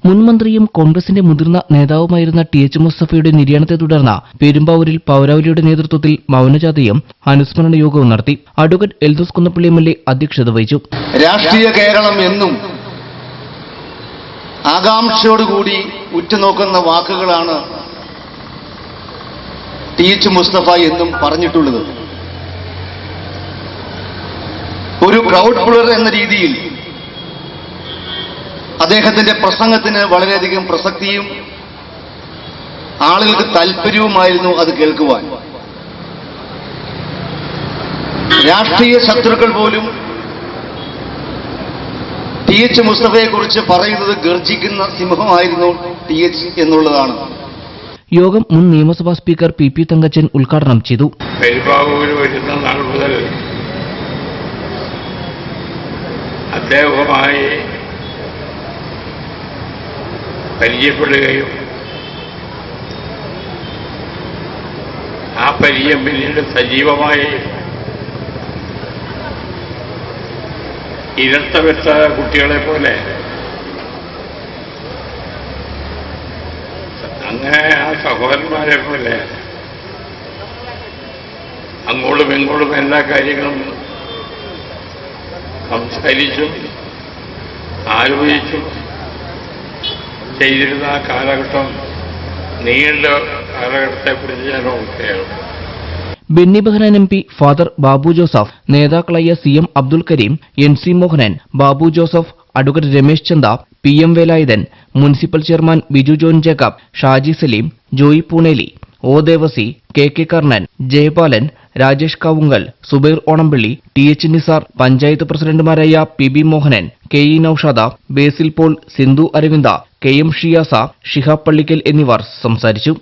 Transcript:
മുൻമന്ത്രിയും കോൺഗ്രസിന്റെ മുതിർന്ന നേതാവുമായിരുന്ന ടി.എച്ച്. മുസ്തഫയുടെ നിര്യാണത്തെ തുടർന്ന് പെരുമ്പാവൂരിൽ പൗരാവലിയുടെ നേതൃത്വത്തിൽ മൗനജാഥയും അനുസ്മരണ യോഗവും നടത്തി. Advocate Eldhose Kunnappilly MLA. അധ്യക്ഷത വഹിച്ചു. രാഷ്ട്രീയ കേരളം എന്നും ആകാംക്ഷയോടുകൂടി ഉറ്റുനോക്കുന്ന വാക്കുകളാണ് ടി.എച്ച്. മുസ്തഫ എന്നും പറഞ്ഞിട്ടുള്ളത്. ഒരു ക്രൗഡ് പുള്ളർ എന്ന രീതിയിൽ അദ്ദേഹത്തിന്റെ പ്രസംഗത്തിന് വളരെയധികം പ്രസക്തിയും ആളുകൾക്ക് താല്പര്യവുമായിരുന്നു അത് കേൾക്കുവാൻ. രാഷ്ട്രീയ ശത്രുക്കൾ പോലും ടി.എച്ച്. മുസ്തഫയെ കുറിച്ച് പറയുന്നത് ഗർജിക്കുന്ന സിംഹമായിരുന്നു ടി.എച്ച്. എന്നുള്ളതാണ്. യോഗം മുൻ നിയമസഭാ സ്പീക്കർ പി. തങ്കച്ചൻ ഉദ്ഘാടനം ചെയ്തു. പെരുമ്പാവൂര് വരുന്ന നാൾ മുതൽ അദ്ദേഹവുമായി പരിചയപ്പെടുകയും ആ പരിചയം പിന്നീട് സജീവമായി ഇരട്ട വെച്ച കുട്ടികളെ പോലെ അങ്ങനെ ആ സഹോദരന്മാരെ പോലെ അങ്ങോട്ടും ഇങ്ങോട്ടും എല്ലാ കാര്യങ്ങളും സംസാരിച്ചും ആലോചിച്ചും ചെയ്തിരുന്ന ആ കാലഘട്ടം നീണ്ട കാലഘട്ടത്തെക്കുറിച്ച് ഞാൻ ഓർക്കുകയാണ്. ബെന്നി ബെഹനാൻ എം.പി, ഫാദർ ബാബു ജോസഫ്, നേതാക്കളായ CM. Abdul Karim, NC. Mohanan, Babu Joseph, advocate Ramesh Chanda, PM. Velayudhan, municipal chairman Biju John Jacob, Shaji Salim, Joy Puneli, O. Devasi, K. Karnan, Jayapalan, Rajesh Kavungal, Zubair Onampally, TH. Nisar, panchayat പ്രസിഡന്റുമാരായ PB. Mohanan, KE. Naushada, Basil Paul, Sindhu Aravinda, KM. Shiyasa, Shihab Pallikkal എന്നിവർ സംസാരിച്ചു.